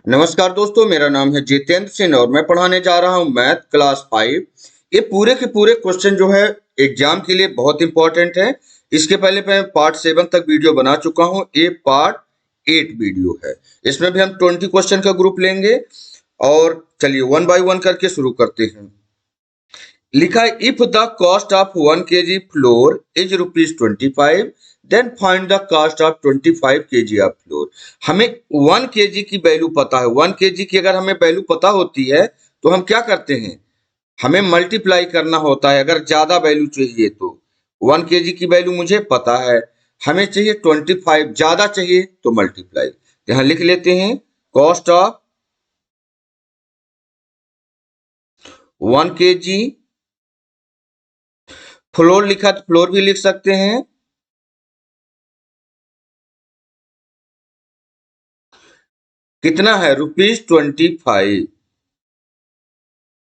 नमस्कार दोस्तों, मेरा नाम है जितेंद्र सिंह और मैं पढ़ाने जा रहा हूं मैथ क्लास 5। ये पूरे के पूरे क्वेश्चन जो है एग्जाम के लिए बहुत इंपॉर्टेंट है। इसके पहले मैं पार्ट 7 तक वीडियो बना चुका हूं, ये पार्ट 8 वीडियो है। इसमें भी हम 20 क्वेश्चन का ग्रुप लेंगे और चलिए वन बाय वन करके शुरू करते हैं। लिखा है if the cost of 1 kg flour is ₹25, then find the cost of 25 kg of flour. हमें 1 kg की वैल्यू पता है। 1 kg की अगर हमें वैल्यू पता होती है तो हम क्या करते हैं, हमें मल्टीप्लाई करना होता है। अगर ज्यादा वैल्यू चाहिए तो 1 kg की वैल्यू मुझे पता है, हमें चाहिए 25, ज्यादा चाहिए तो मल्टीप्लाई। यहां लिख लेते हैं कॉस्ट ऑफ 1 kg फ्लोर, लिखा तो फ्लोर भी लिख सकते हैं। कितना है ₹25।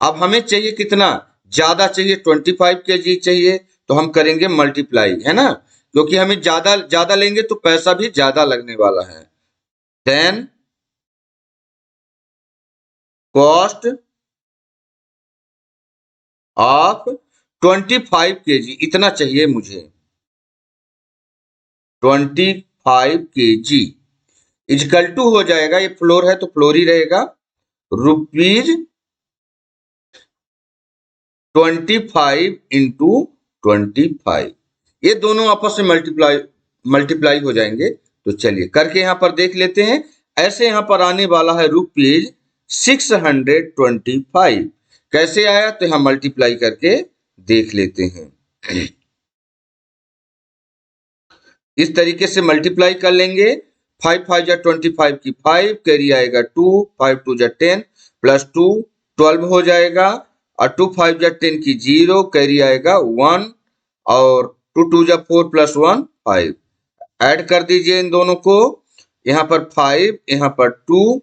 अब हमें चाहिए कितना, ज्यादा चाहिए, 25 kg चाहिए तो हम करेंगे मल्टीप्लाई, है ना, क्योंकि हमें ज्यादा ज्यादा लेंगे तो पैसा भी ज्यादा लगने वाला है। देन कॉस्ट ऑफ 25 kg, इतना चाहिए मुझे, 25 kg इजकल टू हो जाएगा, ये फ्लोर है तो फ्लोर ही रहेगा, ₹25 इंटू 25। ये दोनों आपस में मल्टीप्लाई हो जाएंगे। तो चलिए करके यहां पर देख लेते हैं। ऐसे यहां पर आने वाला है ₹625। कैसे आया तो यहां मल्टीप्लाई करके देख लेते हैं। इस तरीके से मल्टीप्लाई कर लेंगे। 5 5 जा 25 की 5 कैरी आएगा 2, 5 2 जा 10 प्लस 2 12 हो जाएगा, और 2 5 जा 10 की 0 कैरी आएगा 1, और 2 2 जा 4 प्लस 1 5। ऐड कर दीजिए इन दोनों को, यहाँ पर 5, यहाँ पर 2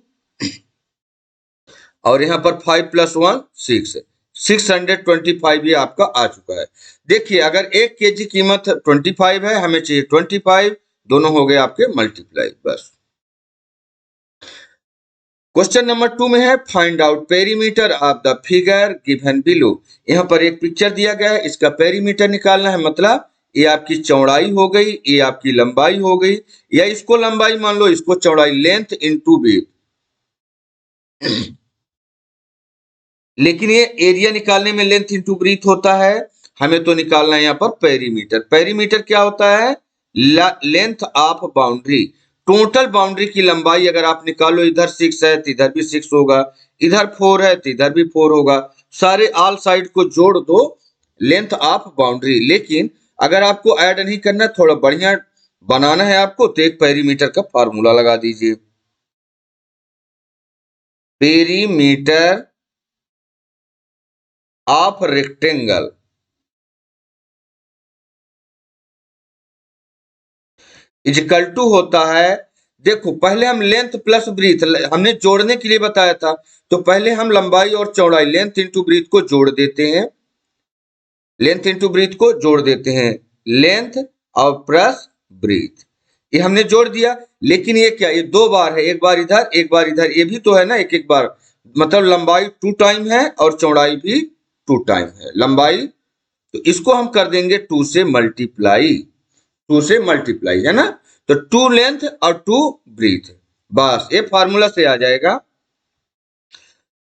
और यहाँ पर 5 प्लस 1 6, 625 ये आपका आ चुका है। देखिए अगर 1 kg कीमत 25 है, हमें चाहिए 25, दोनों हो गए आपके मल्टीप्लाई। बस क्वेश्चन नंबर 2 में है find out perimeter of the figure given below. यहाँ पर एक पिक्चर दिया गया है, इसका पेरीमीटर निकालना है। मतलब ये आपकी चौड़ाई हो गई, ये आपकी लंबाई हो गई, या इसको लंबाई मान लो, इसको चौड़ाई, लेंथ इनटू विड्थ। लेकिन ये एरिया निकालने में लेंथ इंटू ब्रीथ होता है, हमें तो निकालना है यहाँ पर पेरीमीटर। पेरीमीटर क्या होता है, length of boundary, total boundary की लंबाई। अगर आप निकालो, इधर 6 है तो इधर भी 6 होगा, इधर 4 है तो इधर भी 4 होगा, सारे ऑल साइड को जोड़ दो, लेंथ ऑफ बाउंड्री। लेकिन अगर आपको ऐड नहीं करना, थोड़ा बढ़िया बनाना है आपको, तो एक पेरीमीटर का फार्मूला लगा दीजिए। Perimeter of rectangle equal to होता है, देखो पहले हम लेंथ प्लस ब्रीथ, हमने जोड़ने के लिए बताया था, तो पहले हम लंबाई और चौड़ाई, लेंथ इंटू ब्रीथ को जोड़ देते हैं, लेंथ इंटू ब्रीथ को जोड़ देते हैं, लेंथ और प्लस ब्रीथ, ये हमने जोड़ दिया। लेकिन ये क्या, ये 2 बार है, एक बार इधर एक बार इधर, ये भी तो है ना, एक एक बार, मतलब लंबाई 2 टाइम है और चौड़ाई भी 2 टाइम है लंबाई, तो इसको हम कर देंगे 2 से मल्टीप्लाई, 2 से मल्टीप्लाई, है ना, तो 2 लेंथ और 2 ब्रीथ, बस ये फार्मूला से आ जाएगा।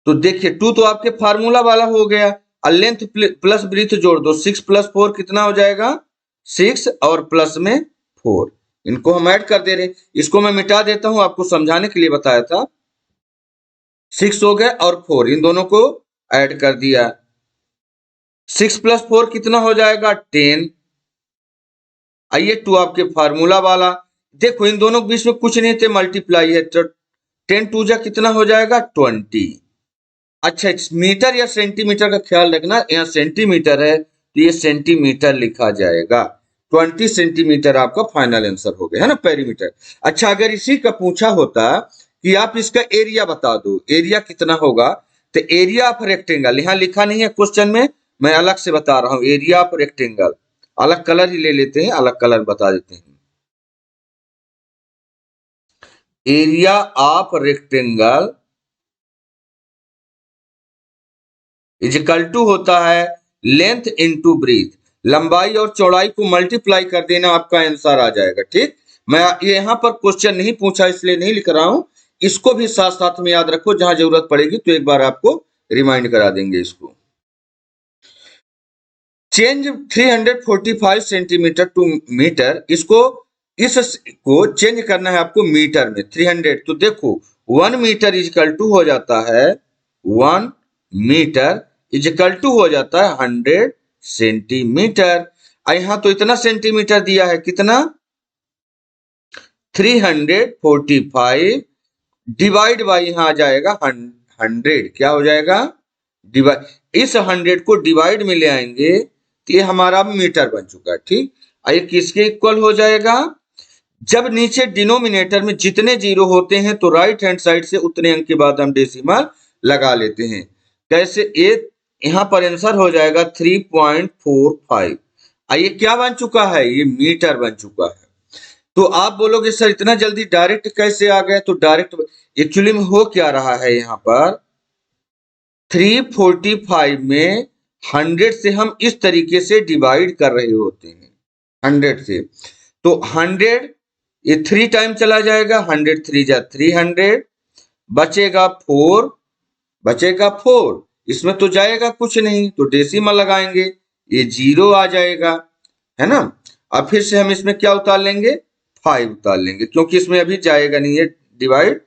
तो देखिए 2 तो आपके फार्मूला वाला हो गया, और लेंथ प्लस ब्रीथ जोड़ दो, 6 प्लस 4 कितना हो जाएगा, 6 और प्लस में 4, इनको हम ऐड कर दे रहे, इसको मैं मिटा देता हूं, आपको समझाने के लिए बताया था। 6 हो गए और 4, इन दोनों को ऐड कर दिया, 6 प्लस 4 कितना हो जाएगा 10। आइए 2 आपके फार्मूला वाला, देखो इन दोनों के बीच में कुछ नहीं थे, मल्टीप्लाई है, तो 10 2 जा कितना हो जाएगा 20। अच्छा, मीटर या सेंटीमीटर का ख्याल रखना, यहाँ सेंटीमीटर है तो ये सेंटीमीटर लिखा जाएगा, 20 सेंटीमीटर आपका फाइनल आंसर हो गया, है ना, पेरीमीटर। अच्छा, अगर इसी का पूछा होता कि आप इसका एरिया बता दो, एरिया कितना होगा, तो एरिया ऑफ रेक्टेंगल, यहाँ लिखा नहीं है क्वेश्चन में, मैं अलग से बता रहा हूँ, एरिया ऑफ रेक्टेंगल, अलग कलर ही ले लेते हैं, अलग कलर बता देते हैं। Area of rectangle is equal to होता है लेंथ इनटू ब्रीथ। लंबाई और चौड़ाई को मल्टीप्लाई कर देना, आपका आंसर आ जाएगा। ठीक, मैं ये यहां पर क्वेश्चन नहीं पूछा इसलिए नहीं लिख रहा हूं, इसको भी साथ साथ में याद रखो, जहां जरूरत पड़ेगी तो एक बार आपको रिमाइंड करा देंगे इसको। चेंज 345 सेंटीमीटर टू मीटर, इसको चेंज करना है आपको मीटर में। 300 तो देखो 1 मीटर इजकल टू हो जाता है 1 मीटर इजकल टू हो जाता है 100 सेंटीमीटर। यहां तो इतना सेंटीमीटर दिया है, कितना 345 डिवाइड बाई यहां आ जाएगा 100, क्या हो जाएगा डिवाइड। इस 100 को डिवाइड में ले आएंगे तो ये हमारा मीटर बन चुका है। ठीक, ये किसके इक्वल हो जाएगा, जब नीचे डिनोमिनेटर में जितने जीरो होते हैं तो राइट हैंड साइड से उतने अंक के बाद हम डेसिमल लगा लेते हैं। कैसे, ये यहां पर आंसर हो जाएगा 3.45। ये क्या बन चुका है, ये मीटर बन चुका है। तो आप बोलोगे सर इतना जल्दी डायरेक्ट कैसे आ गए, तो डायरेक्ट एक्चुअली में हो क्या रहा है, यहाँ पर 345 में 100 से हम इस तरीके से डिवाइड कर रहे होते हैं 100 से, तो 100 ये 3 टाइम चला जाएगा, 100 3 जा 300, बचेगा 4, इसमें तो जाएगा कुछ नहीं तो डेसिमल लगाएंगे, ये 0 आ जाएगा, है ना। अब फिर से हम इसमें क्या उतार लेंगे, 5 उतार लेंगे, क्योंकि इसमें अभी जाएगा नहीं है डिवाइड,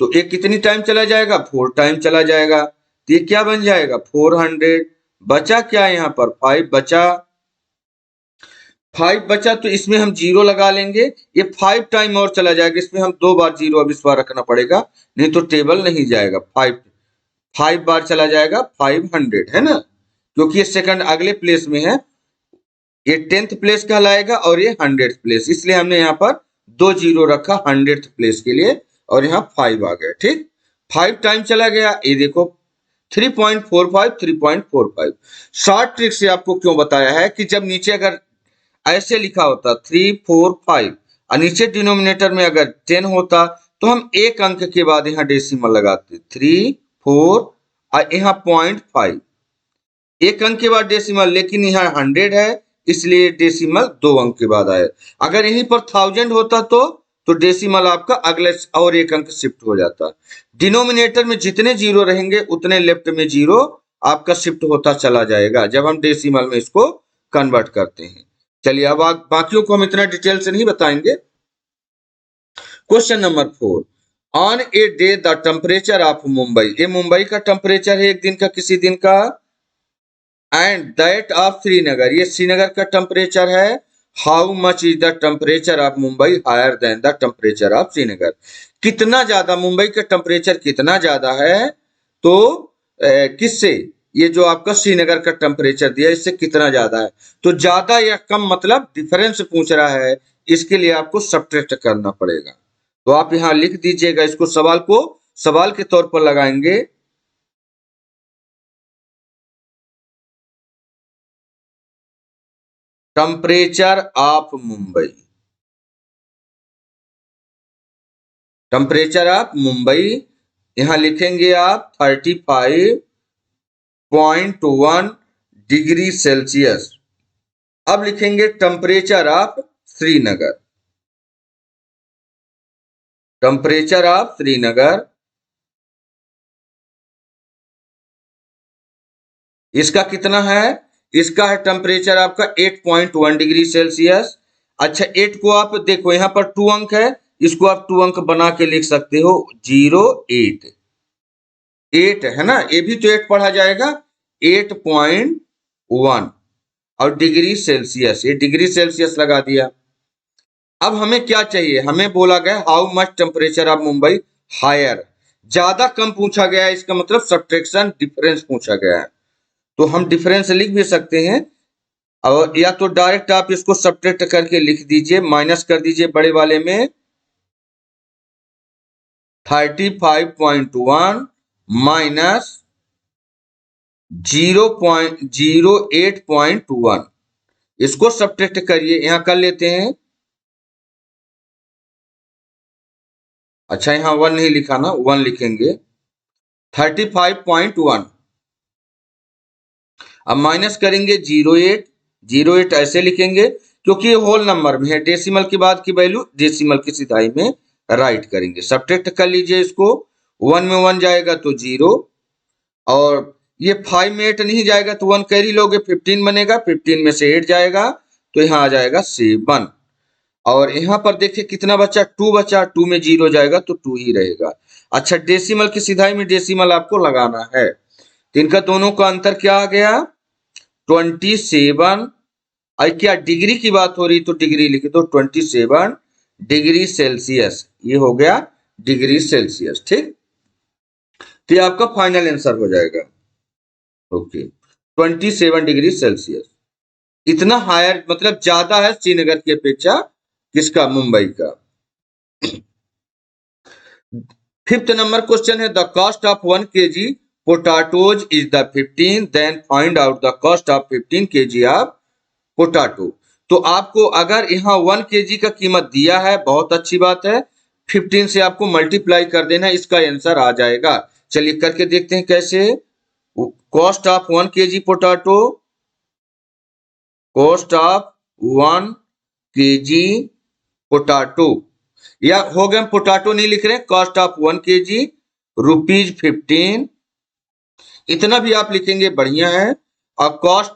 तो एक कितनी टाइम चला जाएगा, 4 टाइम चला जाएगा, तो ये क्या बन जाएगा 400। बचा क्या यहाँ पर 5 बचा, 5 बचा तो इसमें हम 0 लगा लेंगे, ये 5 टाइम और चला जाएगा, इसमें हम 2 बार 0 अब इस बार रखना पड़ेगा, नहीं तो टेबल नहीं जाएगा। 5 बार चला जाएगा 500, है ना, क्योंकि ये सेकंड अगले प्लेस में है, ये 10th प्लेस कहलाएगा और ये 100th प्लेस, इसलिए हमने यहाँ पर 2 0 रखा 100th प्लेस के लिए, और यहाँ 5 आ गया। ठीक, 5 टाइम चला गया, ये देखो 3.45 शॉर्ट ट्रिक से आपको क्यों बताया है कि जब नीचे अगर ऐसे लिखा होता 345 और नीचे डिनोमिनेटर में अगर 10 होता तो हम एक अंक के बाद यहाँ डेसिमल लगाते 3 4 और यहाँ 0.5, एक अंक के बाद डेसिमल, लेकिन यहाँ 100 है इसलिए डेसिमल 2 अंक के बाद आए। अगर यहीं पर 1000 होता तो डेसिमल आपका अगले और एक अंक शिफ्ट हो जाता। डिनोमिनेटर में जितने जीरो रहेंगे उतने लेफ्ट में जीरो आपका शिफ्ट होता चला जाएगा जब हम डेसिमल में इसको कन्वर्ट करते हैं। चलिए अब बाकियों को हम इतना डिटेल से नहीं बताएंगे। Question number 4, on a day the temperature of Mumbai, ये मुंबई का टेम्परेचर है एक दिन का, किसी दिन का, एंड दैट ऑफ श्रीनगर, ये श्रीनगर का टेम्परेचर है। How much is the temperature of Mumbai higher than the temperature of Srinagar, कितना ज्यादा मुंबई का टेम्परेचर कितना ज्यादा है, तो किससे, ये जो आपका श्रीनगर का टेम्परेचर दिया इससे कितना ज्यादा है, तो ज्यादा या कम मतलब डिफरेंस पूछ रहा है, इसके लिए आपको सब्ट्रैक्ट करना पड़ेगा। तो आप यहां लिख दीजिएगा, इसको सवाल के तौर पर लगाएंगे। Temperature of Mumbai, temperature of Mumbai यहां लिखेंगे आप 35.1 डिग्री सेल्सियस। अब लिखेंगे temperature of Srinagar, temperature of Srinagar इसका कितना है, इसका है टेम्परेचर आपका 8.1 डिग्री सेल्सियस। अच्छा 8 को आप देखो यहाँ पर 2 अंक है, इसको आप 2 अंक बना के लिख सकते हो 08, 8 है ना, ये भी तो 8 पढ़ा जाएगा 8.1 और डिग्री सेल्सियस, ये डिग्री सेल्सियस लगा दिया। अब हमें क्या चाहिए, हमें बोला गया how much temperature of Mumbai higher, ज्यादा कम पूछा गया है, इसका मतलब सब्ट्रैक्शन डिफरेंस पूछा गया है, तो हम डिफरेंस लिख भी सकते हैं, और या तो डायरेक्ट आप इसको सब्ट्रैक्ट करके लिख दीजिए, माइनस कर दीजिए बड़े वाले में 35.1 माइनस 0.08.1, इसको सब्ट्रैक्ट करिए, यहां कर लेते हैं, अच्छा यहाँ 1 नहीं लिखा ना, 1 लिखेंगे। 35.1। अब माइनस करेंगे 08। 08 ऐसे लिखेंगे क्योंकि ये होल नंबर में है, डेसिमल के बाद की वैल्यू डेसिमल की सिधाई में राइट करेंगे। सब्ट्रैक्ट कर लीजिए इसको, 1 में 1 जाएगा तो 0, और ये 5 में 8 नहीं जाएगा तो 1 कैरी लोगे, 15 बनेगा, 15 में से 8 जाएगा तो यहाँ आ जाएगा 7। और यहाँ पर देखिए कितना बचा, 2 बचा, 2 में 0 जाएगा तो 2 ही रहेगा। अच्छा डेसिमल की सिधाई में डेसिमल आपको लगाना है, तो इनका दोनों का अंतर क्या आ गया, 27। और क्या डिग्री की बात हो रही तो डिग्री लिखे तो 27 डिग्री सेल्सियस, ये हो गया डिग्री सेल्सियस। ठीक, तो ये आपका फाइनल आंसर हो जाएगा। ओके, 27 डिग्री सेल्सियस इतना हायर, मतलब ज्यादा है श्रीनगर की अपेक्षा, किसका, मुंबई का। फिफ्थ नंबर क्वेश्चन है, the cost of 1 kg potatoes is the 15, then find out the cost of 15 kg of potato. तो आपको अगर यहाँ 1 kg का कीमत दिया है, बहुत अच्छी बात है, 15 से आपको मल्टीप्लाई कर देना, इसका आंसर आ जाएगा। चलिए करके देखते हैं कैसे। Cost of 1 kg potato, cost of 1 kg potato, या हो गया, पोटाटो नहीं लिख रहे, कॉस्ट ऑफ 1 kg ₹15, इतना भी आप लिखेंगे बढ़िया है। और कॉस्ट,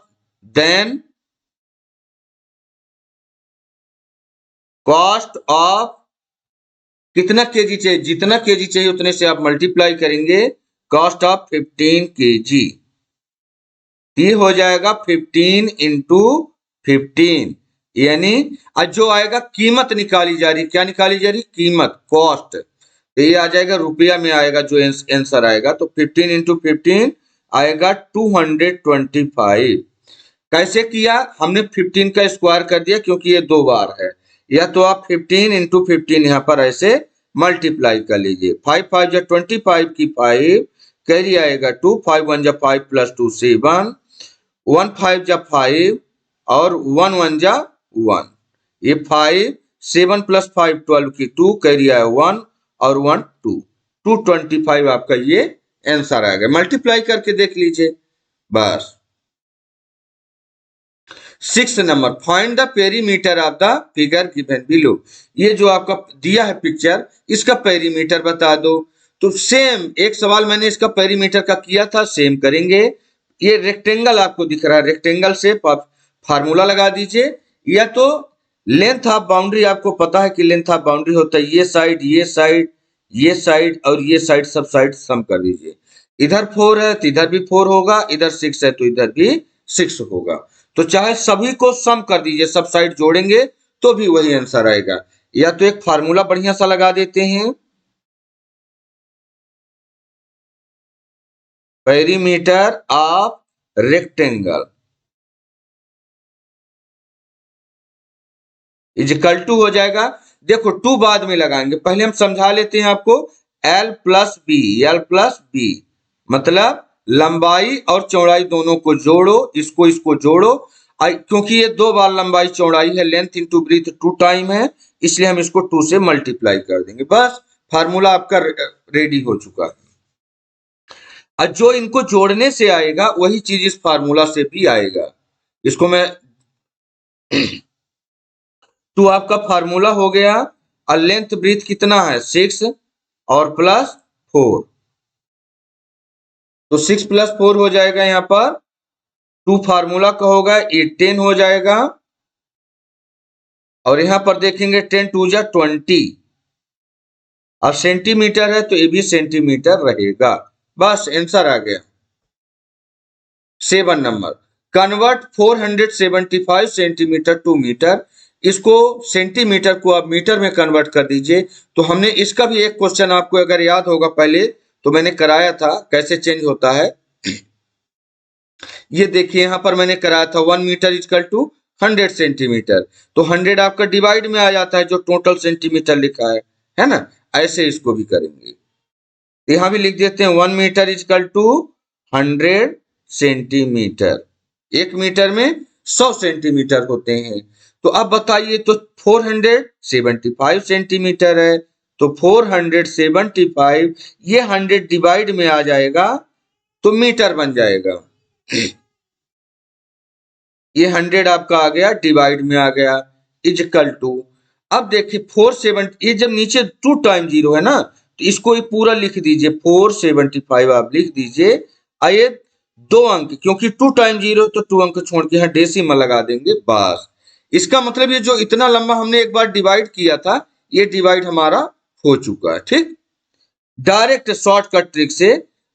देन कॉस्ट ऑफ कितना केजी चाहिए, जितना केजी चाहिए उतने से आप मल्टीप्लाई करेंगे, कॉस्ट ऑफ 15 kg, ये हो जाएगा 15 इंटू 15, यानी आज जो आएगा कीमत निकाली जा रही, क्या निकाली जा रही, कीमत, कॉस्ट, तो ये आ जाएगा रुपया में आएगा जो आंसर आएगा, तो 15 इंटू 15 आएगा 225। कैसे किया, हमने 15 का स्क्वायर कर दिया क्योंकि ये 2 बार है, या तो आप 15 इंटू 15 यहाँ पर ऐसे मल्टीप्लाई कर लीजिए। 5 5 जा 25 की 5 कैरी आएगा 2, 5 1 जा 5 प्लस 2 7, 1 5 जा 5 और 1 1 जा 1, ये 5 7 प्लस 5 12 की 2 कैरी आया 1 और 1 2, 225 आपका ये आंसर आ गया। मल्टीप्लाई करके देख लीजिए बस। 6 number, find the perimeter of the figure given below. ये जो आपका दिया है पिक्चर, इसका पेरीमीटर बता दो। तो सेम एक सवाल मैंने इसका पेरीमीटर का किया था, सेम करेंगे। ये रेक्टेंगल आपको दिख रहा है, रेक्टेंगल से फार्मूला लगा दीजिए, या तो लेंथ ऑफ बाउंड्री, आपको पता है कि लेंथ ऑफ बाउंड्री होता है ये साइड, ये साइड, ये साइड और ये साइड, सब साइड सम कर दीजिए। इधर 4 है तो इधर भी 4 होगा, इधर 6 है तो इधर भी 6 होगा। तो चाहे सभी को सम कर दीजिए, सब साइड जोड़ेंगे तो भी वही आंसर आएगा। या तो एक फार्मूला बढ़िया सा लगा देते हैं, perimeter of rectangle equal to हो जाएगा, देखो 2 बाद में लगाएंगे, पहले हम समझा लेते हैं आपको। L plus B, L plus B मतलब लंबाई और चौड़ाई दोनों को जोड़ो, इसको जोड़ो, क्योंकि ये 2 बार लंबाई चौड़ाई है, लेंथ इंटू ब्रीथ 2 टाइम है, इसलिए हम इसको 2 से मल्टीप्लाई कर देंगे। बस फार्मूला आपका रेडी हो चुका है। और जो इनको जोड़ने से आएगा वही चीज इस फार्मूला से भी आएगा। इसको मैं तो आपका फार्मूला हो गया, और लेंथ ब्रीथ कितना है 6 और प्लस 4, तो 6 प्लस 4 हो जाएगा, यहाँ पर 2 फार्मूला का होगा, ये 10 हो जाएगा, और यहाँ पर देखेंगे 10 2 जा 20, और सेंटीमीटर है तो ये भी सेंटीमीटर रहेगा। बस आंसर आ गया। 7 number, convert 475 centimetre to metre, इसको सेंटीमीटर को आप मीटर में कन्वर्ट कर दीजिए। तो हमने इसका भी एक क्वेश्चन आपको अगर याद होगा पहले तो मैंने कराया था, कैसे चेंज होता है ये देखिए, यहां पर मैंने कराया था 1 मीटर इजकल टू 100 सेंटीमीटर, तो 100 आपका डिवाइड में आ जाता है जो टोटल सेंटीमीटर लिखा है ना, ऐसे इसको भी करेंगे। यहां भी लिख देते हैं 1 metre equal to 100 centimetre, 1 metre में 100 सेंटीमीटर होते हैं। तो अब बताइए, तो 475 सेंटीमीटर है, तो 475 ये 100 डिवाइड में आ जाएगा तो मीटर बन जाएगा। ये 100 आपका आ गया, डिवाइड में आ गया, इज इक्वल टू, अब देखिए 470, ये जब नीचे 2 टाइम 0 है ना, तो इसको ही पूरा लिख दीजिए, 475 आप लिख दीजिए। आइए 2 अंक, क्योंकि 2 टाइम 0 तो 2 अंक छोड़ के यहाँ डेसिमल लगा देंगे बस। इसका मतलब ये जो इतना लंबा हमने एक बार डिवाइड किया था, ये डिवाइड हमारा हो चुका है। ठीक, डायरेक्ट शॉर्टकट ट्रिक से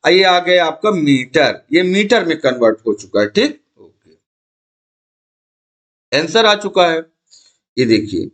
ये आ गया आपका मीटर, ये मीटर में कन्वर्ट हो चुका है। ठीक, आंसर आ चुका है। ये देखिए,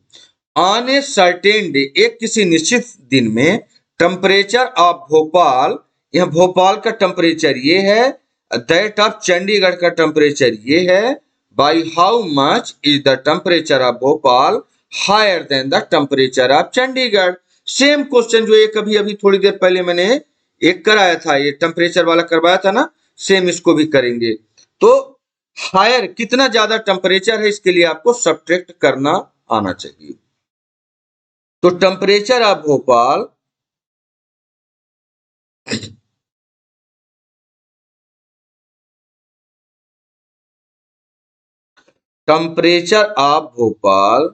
ऑन ए सर्टेन डे, एक किसी निश्चित दिन में, टेम्परेचर ऑफ भोपाल, यह भोपाल का टेम्परेचर ये है, दैट ऑफ चंडीगढ़ का टेम्परेचर ये है, by how much is the temperature of Bhopal higher than the temperature of Chandigarh. Same question जो एक अभी अभी थोड़ी देर पहले मैंने एक कराया था, ये टेम्परेचर वाला करवाया था ना, सेम इसको भी करेंगे। तो हायर कितना ज्यादा टेम्परेचर है, इसके लिए आपको सब्ट्रैक्ट करना आना चाहिए। तो temperature of Bhopal temperature of Bhopal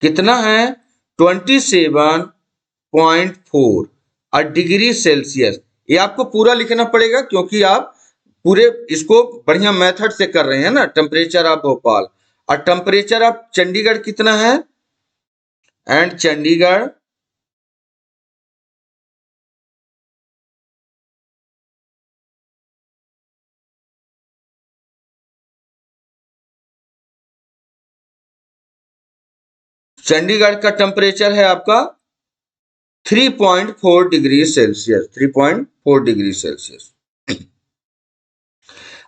कितना है, 27.4 डिग्री सेल्सियस। ये आपको पूरा लिखना पड़ेगा, क्योंकि आप पूरे इसको बढ़िया मेथड से कर रहे हैं ना, टेम्परेचर ऑफ भोपाल। और टेम्परेचर ऑफ चंडीगढ़ कितना है, एंड चंडीगढ़ चंडीगढ़ का टेम्परेचर है आपका 3.4 डिग्री सेल्सियस, 3.4 डिग्री सेल्सियस।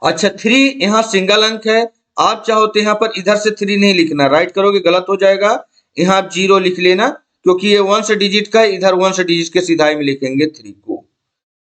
अच्छा, 3 यहाँ सिंगल अंक है, आप चाहो तो यहाँ पर इधर से 3 नहीं लिखना, राइट करोगे गलत हो जाएगा, यहाँ आप 0 लिख लेना, क्योंकि ये 1 डिजिट का है, इधर 1 डिजिट के सीधाई में लिखेंगे 3 को।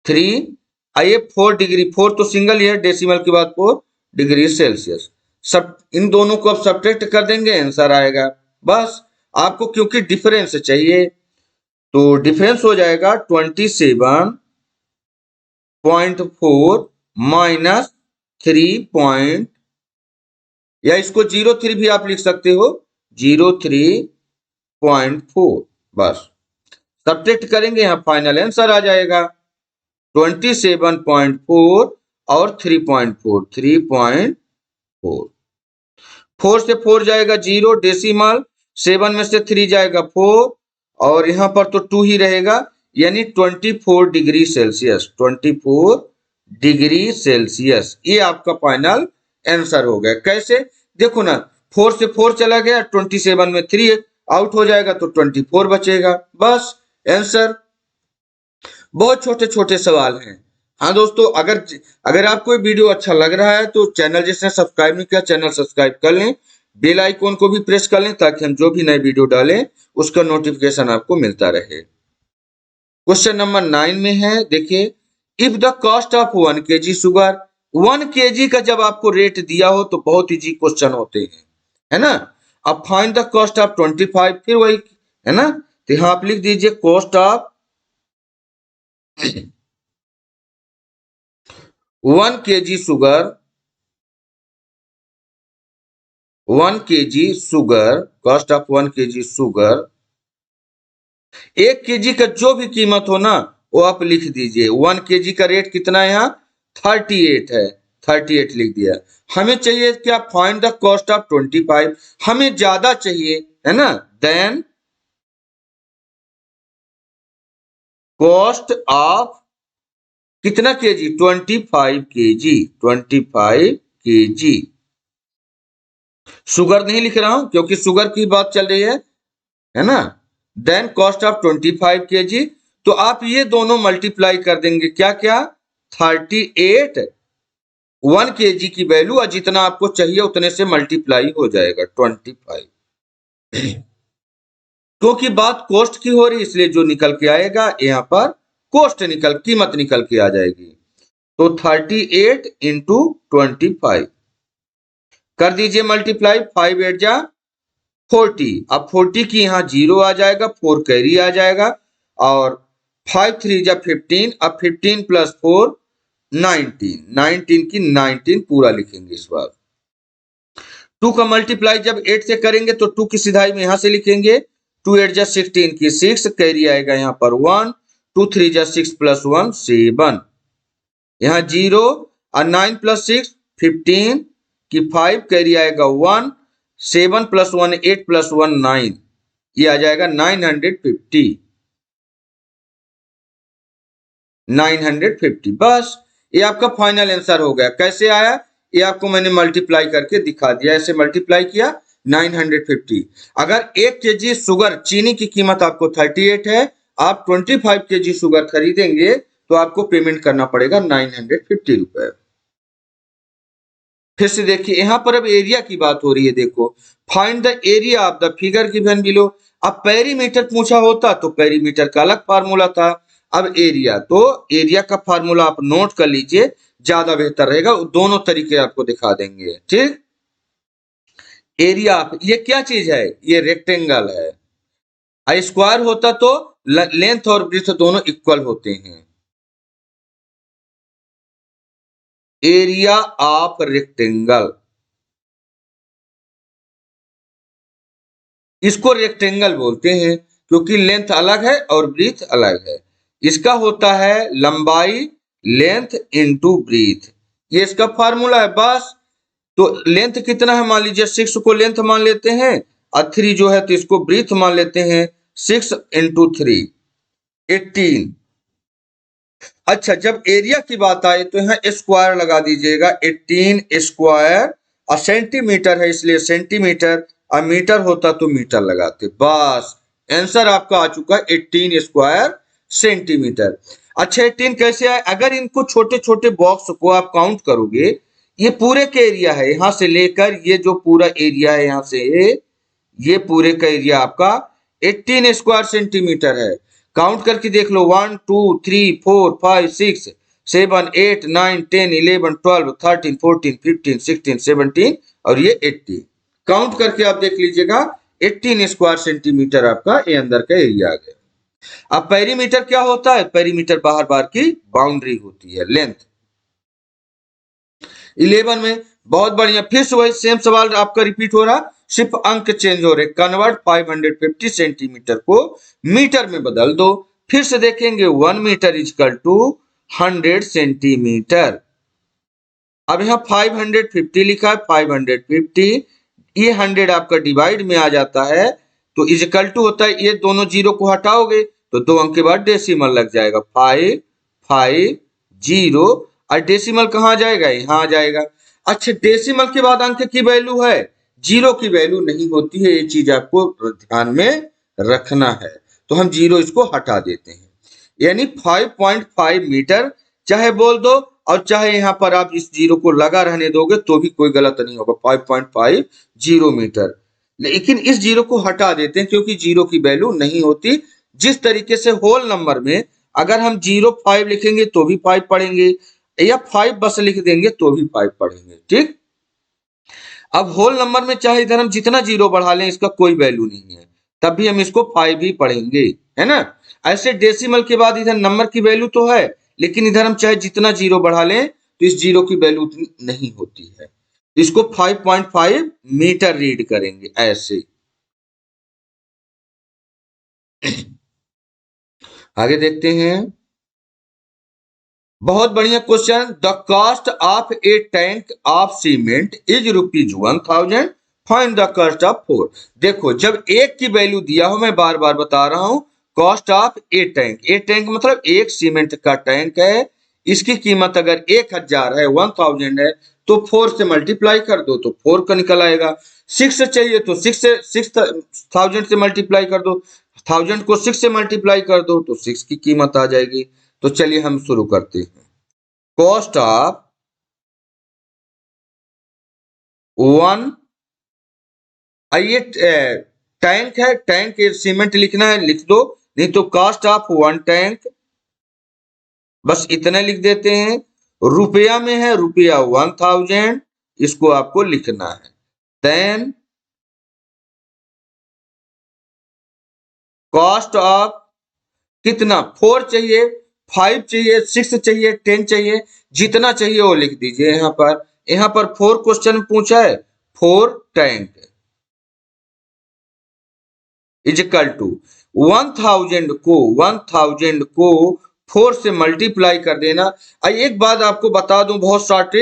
3 आइए 4 डिग्री, 4 तो सिंगल ही है, डेसिमल के बाद 4 डिग्री सेल्सियस। सब इन दोनों को आप सब्ट्रैक्ट कर देंगे, आंसर आएगा। बस आपको क्योंकि डिफरेंस चाहिए, तो डिफरेंस हो जाएगा 27.4 माइनस 3 या इसको 03 भी आप लिख सकते हो, 03.4, बस सब्ट्रैक्ट करेंगे, यहाँ फाइनल आंसर आ जाएगा 27.4 और 3.4, 3.4। 4 से 4 जाएगा 0, डेसिमल 7 में से 3 जाएगा 4, और यहाँ पर तो 2 ही रहेगा, यानी 24 डिग्री सेल्सियस, 24 डिग्री सेल्सियस। ये आपका फाइनल आंसर हो गया। कैसे, देखो ना, 4 से 4 चला गया, 27 में 3 आउट हो जाएगा, तो 24 बचेगा, बस आंसर। बहुत छोटे छोटे सवाल हैं। हाँ दोस्तों, अगर आपको ये वीडियो अच्छा लग रहा है तो चैनल जिसने सब्सक्राइब नहीं किया, चैनल सब्सक्राइब कर लें, बेल आइकॉन को भी प्रेस कर लें, ताकि हम जो भी नए वीडियो डालें उसका नोटिफिकेशन आपको मिलता रहे। क्वेश्चन नंबर 9 में है, देखिए, if the cost of 1 kg sugar, 1 kg का जब आपको रेट दिया हो तो बहुत इजी क्वेश्चन होते हैं, है ना। अब फाइंड द कॉस्ट ऑफ 25, फिर वही है ना, तो यहाँ आप लिख दीजिए cost of 1 kg sugar, 1 kg sugar, cost of 1 kg sugar, 1 kg का जो भी कीमत हो ना वो आप लिख दीजिए। 1 kg का रेट कितना है, यहाँ 38 है, 38 लिख दिया। हमें चाहिए क्या, फाइंड द कॉस्ट ऑफ 25, हमें ज्यादा चाहिए है ना, देन कॉस्ट ऑफ कितना केजी, 25 kg, 25 kg। शुगर नहीं लिख रहा हूं क्योंकि शुगर की बात चल रही है ना। देन कॉस्ट ऑफ 25 kg, तो आप ये दोनों मल्टीप्लाई कर देंगे, क्या क्या, 38 1 kg की वैल्यू, और जितना आपको चाहिए उतने से मल्टीप्लाई हो जाएगा 25। क्योंकि बात कॉस्ट की हो रही, इसलिए जो निकल के आएगा यहाँ पर कॉस्ट कीमत निकल के आ जाएगी। तो 38 इंटू 25 कर दीजिए मल्टीप्लाई, 5 8 जा 40। अब 40 की यहाँ 0 आ जाएगा, 4 कैरी आ जाएगा और 5 3 जा 15। अब 15 प्लस 4 19, 19 की 19 पूरा लिखेंगे इस बार। 2 का मल्टीप्लाई जब 8 से करेंगे तो 2 की सिधाई में यहां से लिखेंगे, 2 8 जा 16 की 6 कैरी आएगा यहाँ पर 1, 2 3 जा 6 प्लस 1 7, यहाँ 0 और 9 प्लस 6 15 की 5 कैरी आएगा 1, 7 प्लस 1 8 प्लस 1 9, ये आ जाएगा 950, 950। बस ये आपका फाइनल आंसर हो गया। कैसे आया ये आपको मैंने मल्टीप्लाई करके दिखा दिया, ऐसे मल्टीप्लाई किया 950। अगर 1 केजी शुगर चीनी की कीमत आपको 38 है, आप 25 केजी शुगर खरीदेंगे तो आपको पेमेंट करना पड़ेगा 950 रुपए। फिर से देखिए यहां पर अब एरिया की बात हो रही है। देखो, find the area of the figure given below. अब पेरीमीटर पूछा होता तो पेरीमीटर का अलग फार्मूला था, अब एरिया, तो एरिया का फार्मूला आप नोट कर लीजिए, ज्यादा बेहतर रहेगा। दोनों तरीके आपको दिखा देंगे, ठीक। एरिया ये क्या चीज है, ये रेक्टेंगल है। स्क्वायर होता तो लेंथ और ब्रेथ दोनों इक्वल होते हैं। एरिया ऑफ रेक्टेंगल, इसको रेक्टेंगल बोलते हैं क्योंकि लेंथ अलग है और ब्रीथ अलग है। इसका होता है लंबाई लेंथ इनटू ब्रीथ, ये इसका फार्मूला है बस। तो लेंथ कितना है, मान लीजिए 6 को लेंथ मान लेते हैं और 3 जो है तो इसको ब्रीथ मान लेते हैं। 6 इंटू 3 18। अच्छा, जब एरिया की बात आए तो यहाँ स्क्वायर लगा दीजिएगा, 18 स्क्वायर, और सेंटीमीटर है इसलिए सेंटीमीटर, और मीटर होता तो मीटर लगाते। बस आंसर आपका आ चुका है 18 स्क्वायर सेंटीमीटर। अच्छा, 18 कैसे आए, अगर इनको छोटे छोटे बॉक्स को आप काउंट करोगे, ये पूरे का एरिया है, यहां से लेकर ये जो पूरा एरिया है यहां से ये पूरे का एरिया आपका 18 स्क्वायर सेंटीमीटर है। काउंट करके देख लो, 1 2 3 4 5 6 7 8 9 10 11 12 13 14 15 16 17 और ये 18। काउंट करके आप देख लीजिएगा 18 स्क्वायर सेंटीमीटर आपका ये अंदर का एरिया आ गया। अब पेरीमीटर क्या होता है, पेरीमीटर बाहर बाहर की बाउंड्री होती है, लेंथ। 11 में बहुत बढ़िया, फिर से वही सेम सवाल आपका रिपीट हो रहा, सिर्फ अंक चेंज हो रहे। कन्वर्ट 550 सेंटीमीटर को मीटर में बदल दो। फिर से देखेंगे 1 मीटर इजकल टू 100 सेंटीमीटर। अब यहाँ 550 लिखा है, 550 ये 100 आपका डिवाइड में आ जाता है तो इजकल टू होता है, ये दोनों जीरो को हटाओगे तो 2 अंक के बाद डेसिमल लग जाएगा, 550, और डेसिमल कहाँ जाएगा, यहाँ आ जाएगा। अच्छा, डेसिमल के बाद अंक की वैल्यू है, जीरो की वैल्यू नहीं होती है, ये चीज आपको ध्यान में रखना है। तो हम जीरो इसको हटा देते हैं, यानी 5.5 मीटर चाहे बोल दो, और चाहे यहां पर आप इस जीरो को लगा रहने दोगे तो भी कोई गलत नहीं होगा, 5.50 मीटर। लेकिन इस जीरो को हटा देते हैं क्योंकि जीरो की वैल्यू नहीं होती। जिस तरीके से होल नंबर में अगर हम 05 लिखेंगे तो भी 5 पढ़ेंगे, या 5 बस लिख देंगे तो भी 5 पढ़ेंगे, ठीक। अब होल नंबर में चाहे इधर हम जितना जीरो बढ़ा लें इसका कोई वैल्यू नहीं है, तब भी हम इसको 5 ही पढ़ेंगे, है ना। ऐसे डेसिमल के बाद इधर नंबर की वैल्यू तो है, लेकिन इधर हम चाहे जितना जीरो बढ़ा लें तो इस जीरो की वैल्यू उतनी नहीं होती है। इसको 5.5 मीटर रीड करेंगे ऐसे। आगे देखते हैं, बहुत बढ़िया question. The cost of A tank of cement is ₹1000, find the cost of 4। देखो, जब एक की वैल्यू दिया हो, मैं बार बार बता रहा हूं, कॉस्ट ऑफ ए टैंक मतलब एक सीमेंट का टैंक है, इसकी कीमत अगर 1000 है, 1000 है, तो 4 से मल्टीप्लाई कर दो तो 4 का निकल आएगा। 6 चाहिए तो 6000 से मल्टीप्लाई कर दो, 1000 को 6 से मल्टीप्लाई कर दो तो 6 की कीमत आ जाएगी। तो चलिए हम शुरू करते हैं। कॉस्ट ऑफ 1, ये टैंक है, टैंक सीमेंट लिखना है लिख दो, नहीं तो कॉस्ट ऑफ 1 टैंक, बस इतना लिख देते हैं। रुपया में है रुपया 1000, इसको आपको लिखना है। देन कॉस्ट ऑफ कितना 4 चाहिए, 5 चाहिए, 6 चाहिए, 10 चाहिए, जितना चाहिए वो लिख दीजिए यहाँ पर 4 क्वेश्चन पूछा है, 4 टैंक इज इक्वल टू 1000 को 4 से मल्टीप्लाई कर देना। एक बात आपको बता दूं बहुत शॉर्ट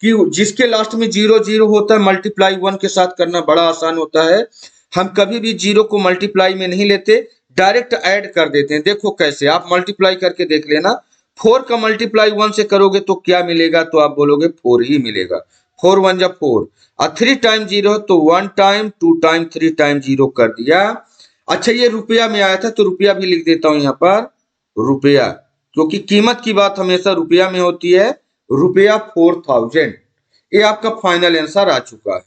कि जिसके लास्ट में 0 होता है मल्टीप्लाई 1 के साथ करना बड़ा आसान होता है। हम कभी भी 0 को मल्टीप्लाई में नहीं लेते, डायरेक्ट ऐड कर देते हैं। देखो कैसे, आप मल्टीप्लाई करके देख लेना। 4 का मल्टीप्लाई 1 से करोगे तो क्या मिलेगा, तो आप बोलोगे 4 ही मिलेगा। 4 1 जा 4 और 3 टाइम 0 तो 1 टाइम, 2 टाइम, 3 टाइम 0 कर दिया। अच्छा ये रुपया में आया था तो रुपया भी लिख देता हूं यहाँ पर रुपया, क्योंकि कीमत की बात हमेशा रुपया में होती है। रुपया 4000, ये आपका फाइनल आंसर आ चुका है।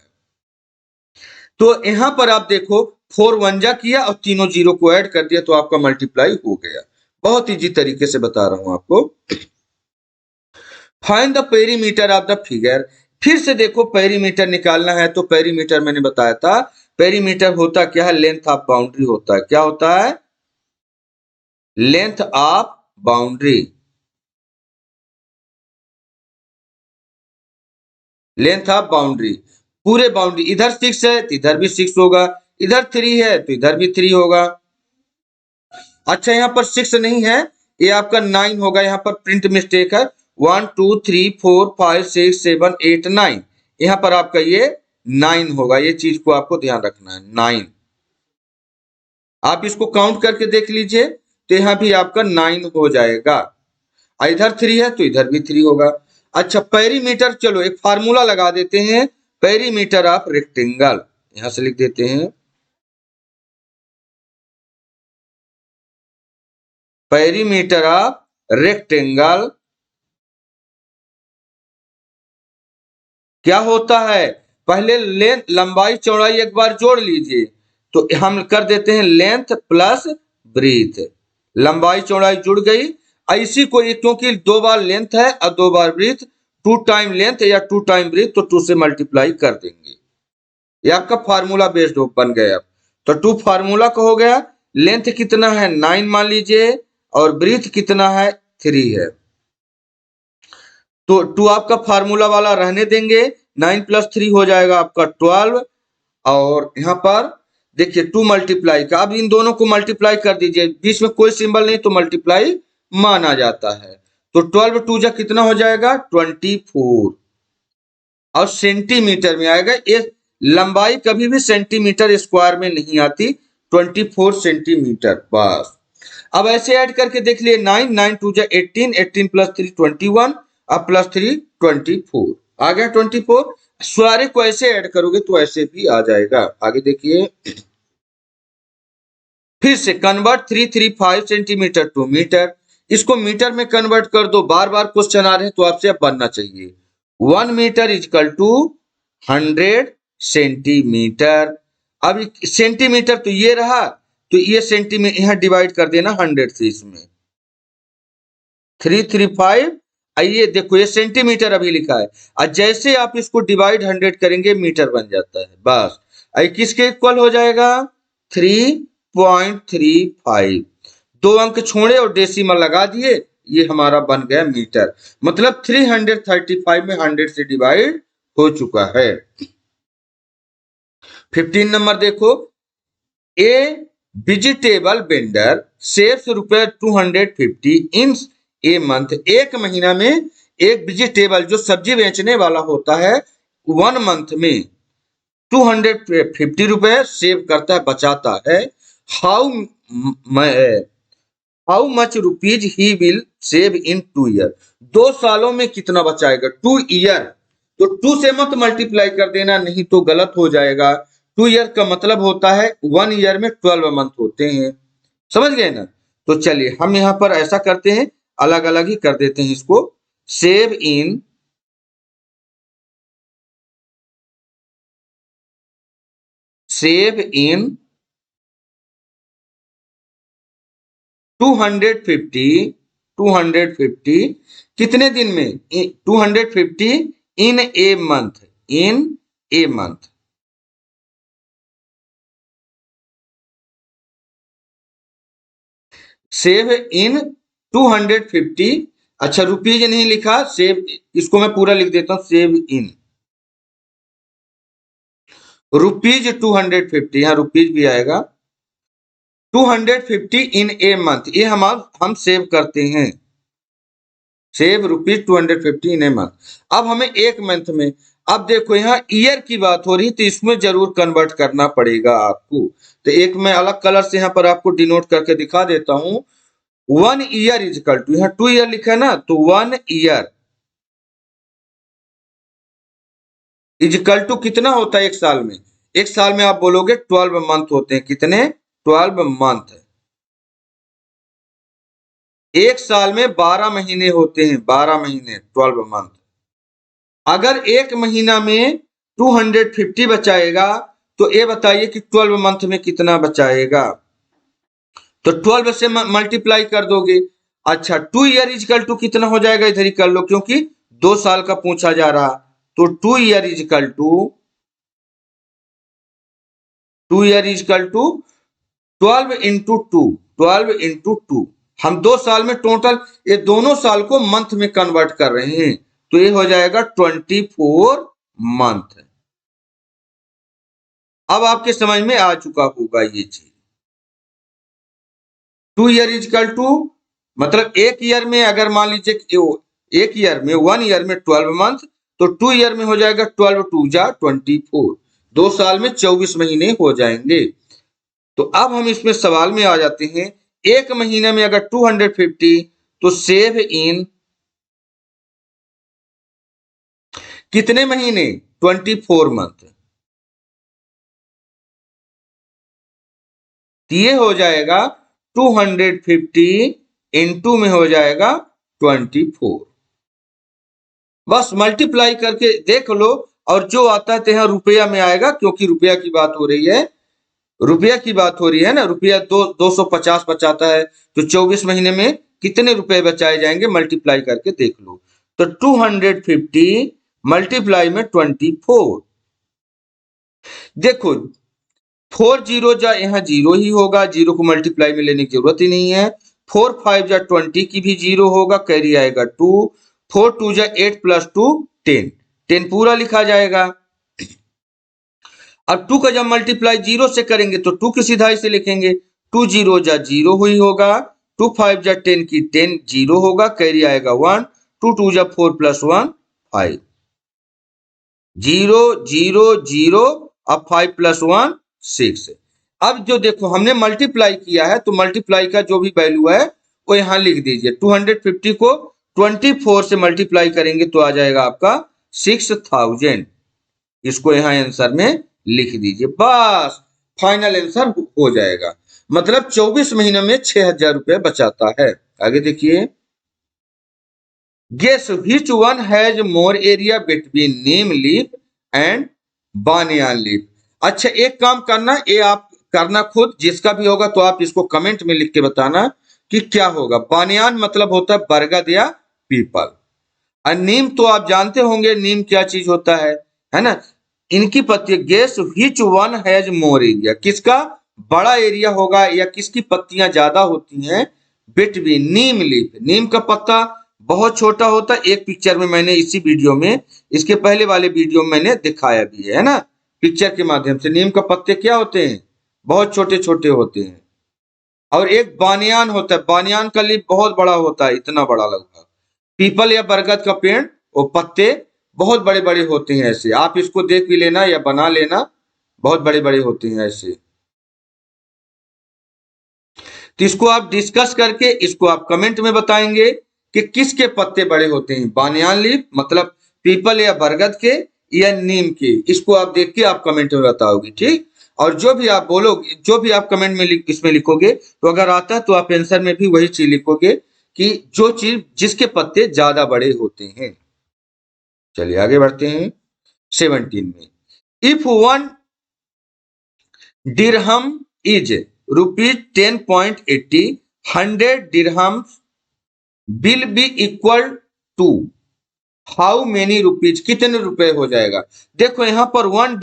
तो यहां पर आप देखो 4 1 जा किया और तीनों 0 को ऐड कर दिया तो आपका मल्टीप्लाई हो गया। बहुत इजी तरीके से बता रहा हूं आपको। Find the perimeter of the figure. फिर से देखो पेरीमीटर निकालना है तो पेरीमीटर मैंने बताया था, पेरीमीटर होता क्या है, लेंथ ऑफ बाउंड्री होता है। क्या होता है, length of boundary. Length of boundary, पूरे बाउंड्री, इधर 6 है तो इधर भी 6 होगा, इधर 3 है तो इधर भी 3 होगा। अच्छा यहाँ पर 6 नहीं है, ये आपका 9 होगा, यहाँ पर प्रिंट मिस्टेक है। 1 2 3 4 5 6 7 8 9, यहाँ पर आपका ये 9 होगा। ये चीज को आपको ध्यान रखना है, 9। आप इसको काउंट करके देख लीजिए तो यहाँ भी आपका 9 हो जाएगा। इधर 3 है तो इधर भी 3 होगा। अच्छा पेरीमीटर, चलो एक फार्मूला लगा देते हैं, पेरीमीटर ऑफ रेक्टेंगल, यहां से लिख देते हैं पेरीमीटर ऑफ रेक्टेंगल। क्या होता है, पहले लेंथ लंबाई चौड़ाई एक बार जोड़ लीजिए, तो हम कर देते हैं लेंथ प्लस ब्रीथ। लंबाई चौड़ाई जुड़ गई, ऐसी कोई, क्योंकि 2 बार लेंथ है और 2 बार ब्रीथ, 2 टाइम लेंथ या 2 टाइम ब्रीथ, तो 2 से मल्टीप्लाई कर देंगे। ये आपका फार्मूला बेस्ड बन गया। तो 2 फार्मूला का हो गया। लेंथ कितना है 9 मान लीजिए, और ब्रीथ कितना है 3 है। तो 2 आपका फार्मूला वाला रहने देंगे, 9 प्लस 3 हो जाएगा आपका 12। और यहाँ पर देखिए 2 मल्टीप्लाई का, अब इन दोनों को मल्टीप्लाई कर दीजिए, बीच में कोई सिंबल नहीं तो मल्टीप्लाई माना जाता है। तो 12 2 जा कितना हो जाएगा 24, और सेंटीमीटर में आएगा। ये लंबाई कभी भी सेंटीमीटर स्क्वायर में नहीं आती, 24 सेंटीमीटर बस। अब ऐसे ऐड करके देख लिए, 9 9 2 जा 18, 18 प्लस 3 21, अब प्लस 3 24 आ गया 24। सारे को ऐसे ऐड करोगे तो ऐसे भी आ जाएगा। आगे देखिए, फिर से कन्वर्ट 335 सेंटीमीटर टू मीटर, इसको मीटर में कन्वर्ट कर दो। बार बार क्वेश्चन आ रहे हैं तो आपसे अब बनना चाहिए। 1 मीटर इजकल टू 100 सेंटीमीटर। अब सेंटीमीटर तो ये रहा, तो ये सेंटीमीटर यहां डिवाइड कर देना 100 से, इसमें 335। आइए देखो ये सेंटीमीटर अभी लिखा है, और जैसे आप इसको डिवाइड 100 करेंगे मीटर बन जाता है बस। आई किसके इक्वल हो जाएगा 3.35। 2 अंक छोड़े और डेसिमल लगा दिए, ये हमारा बन गया मीटर। मतलब 335 में 100 से डिवाइड हो चुका है। 15 नंबर देखो, ए vegetable vendor saves ₹250 in a month. एक महीना में एक वेजिटेबल जो सब्जी बेचने वाला होता है 1 मंथ में 250 रुपए सेव करता है, बचाता है। How how much rupees he will save in 2 year. 2 सालों में कितना बचाएगा 2 ईयर। तो 2 से मत मल्टीप्लाई कर देना, नहीं तो गलत हो जाएगा। 2 ईयर का मतलब होता है 1 ईयर में 12 मंथ होते हैं, समझ गए ना। तो चलिए हम यहां पर ऐसा करते हैं, अलग अलग ही कर देते हैं इसको। सेव इन 250 कितने दिन में 250 in a month, in a month. Save in 250। अच्छा रुपीज नहीं लिखा, सेव, इसको मैं पूरा लिख देता हूं, सेव इन रुपीज 250, यहाँ रुपीज भी आएगा, 250 इन ए मंथ, ये हम सेव करते हैं, save rupees 250 in a month. अब हमें एक मंथ में, अब देखो यहाँ ईयर की बात हो रही है तो इसमें जरूर कन्वर्ट करना पड़ेगा आपको। तो एक मैं अलग कलर से यहाँ पर आपको डिनोट करके दिखा देता हूं। 1 ईयर इजकल टू, यहाँ 2 ईयर लिखा है ना, तो 1 ईयर इजकल टू कितना होता है एक साल में? एक साल में आप बोलोगे 12 मंथ होते हैं, कितने? 12 मंथ। एक साल में 12 महीने होते हैं, 12 महीने, 12 मंथ। अगर एक महीना में 250 बचाएगा तो ये बताइए कि 12 मंथ में कितना बचाएगा? तो 12 से मल्टीप्लाई कर दोगे। अच्छा 2 ईयर इजकल टू कितना हो जाएगा, इधर ही कर लो क्योंकि 2 साल का पूछा जा रहा। तो 2 year equal to 12 into 2, 12 into 2, हम 2 साल में टोटल ये दोनों साल को मंथ में कन्वर्ट कर रहे हैं, तो ये हो जाएगा 24 मंथ। अब आपके समझ में आ चुका होगा ये चीज। 2 ईयर इजकल टू मतलब एक ईयर में, अगर मान लीजिए एक ईयर में, 1 ईयर में 12 मंथ, तो 2 ईयर में हो जाएगा 12 2 जा 24, 2 साल में 24 महीने हो जाएंगे। तो अब हम इसमें सवाल में आ जाते हैं, एक महीने में अगर 250 तो सेव इन कितने महीने? 24 मंथ। ये हो जाएगा 250 इंटू में हो जाएगा 24, बस मल्टीप्लाई करके देख लो, और जो आता है तो यहाँ रुपया में आएगा, क्योंकि रुपया की बात हो रही है, रुपया की बात हो रही है ना, रुपया 250 बचाता है, तो 24 महीने में कितने रुपए बचाए जाएंगे, मल्टीप्लाई करके देख लो। तो 250 मल्टीप्लाई में 24, देखो 4 जीरो जा यहाँ जीरो ही होगा, जीरो को मल्टीप्लाई में लेने की जरूरत ही नहीं है। 4 5 जा 20 की भी जीरो होगा, कैरी आएगा 2, 4 2 जा 8 प्लस 2 10, 10 पूरा लिखा जाएगा। अब 2 का जब मल्टीप्लाई जीरो से करेंगे तो 2 की सीधाई से लिखेंगे, 2 जीरो जा जीरो ही होगा, 2 5 जा 10 की 10 जीरो होगा, कैरी आएगा 1, 2 2 जा 4 प्लस 1 5, जीरो जीरो जीरो, अब 5 प्लस 1 6। अब जो देखो हमने मल्टीप्लाई किया है, तो मल्टीप्लाई का जो भी वैल्यू है वो यहां लिख दीजिए। 250 को 24 से मल्टीप्लाई करेंगे तो आ जाएगा आपका 6000, इसको यहां आंसर में लिख दीजिए, बस फाइनल आंसर हो जाएगा। मतलब 24 महीने में 6000 रुपए बचाता है। आगे देखिए, guess which one has more area between neem leaf and banyan leaf. अच्छा एक काम करना, ये आप करना खुद, जिसका भी होगा तो आप इसको कमेंट में लिख के बताना कि क्या होगा। बानियान मतलब होता है बरगद या पीपल, और नीम तो आप जानते होंगे नीम क्या चीज होता है ना। इनकी पत्ती, guess which one has more area, किसका बड़ा एरिया होगा या किसकी पत्तियां ज्यादा होती हैं बिटवीन नीम लीफ, नीम का पत्ता बहुत छोटा होता है, एक पिक्चर में मैंने इसी वीडियो में, इसके पहले वाले वीडियो में मैंने दिखाया भी है ना, पिक्चर के माध्यम से। नीम का पत्ते क्या होते हैं, बहुत छोटे छोटे होते हैं। और एक बानियान होता है, बानियान का लीफ बहुत बड़ा होता है, इतना बड़ा लगभग। पीपल या बरगद का पेड़, वो पत्ते बहुत बड़े बड़े होते हैं ऐसे, आप इसको देख भी लेना या बना लेना, बहुत बड़े बड़े होते हैं ऐसे। तो इसको आप डिस्कस करके इसको आप कमेंट में बताएंगे कि किसके पत्ते बड़े होते हैं, बानियान लीफ मतलब पीपल या बरगद के या नीम के, इसको आप देख के आप कमेंट में बताओगे, ठीक। और जो भी आप बोलोगे, जो भी आप कमेंट में इसमें लिखोगे, तो अगर आता है तो आप आंसर में भी वही चीज लिखोगे कि जो चीज जिसके पत्ते ज्यादा बड़े होते हैं। चलिए आगे बढ़ते हैं 17 में। If 1 dirham is rupees 10.80, 100 dirhams will be equal to how many rupees, कितने रुपए हो जाएगा। देखो यहां पर 1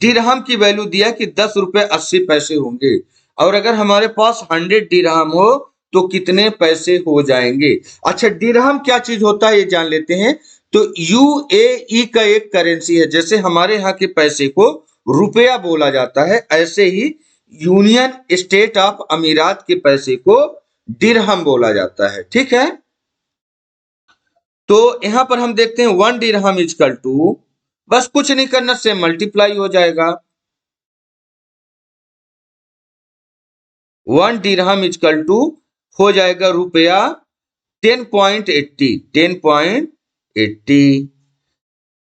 dirham की वैल्यू दिया कि 10 रुपए 80 पैसे होंगे। और अगर हमारे पास 100 दिरहम हो तो कितने पैसे हो जाएंगे। अच्छा, दिरहम क्या चीज होता है ये जान लेते हैं। तो यूएई का एक करेंसी है। जैसे हमारे यहाँ के पैसे को रुपया बोला जाता है, ऐसे ही यूनियन स्टेट ऑफ अमीरात के पैसे को दिरहम बोला जाता है। ठीक है, तो यहां पर हम देखते हैं 1 दिरहम इजकल टू, बस कुछ नहीं करना, से मल्टीप्लाई हो जाएगा। 1 दिरहम इजकल टू हो जाएगा रुपया 10.80, 10.80।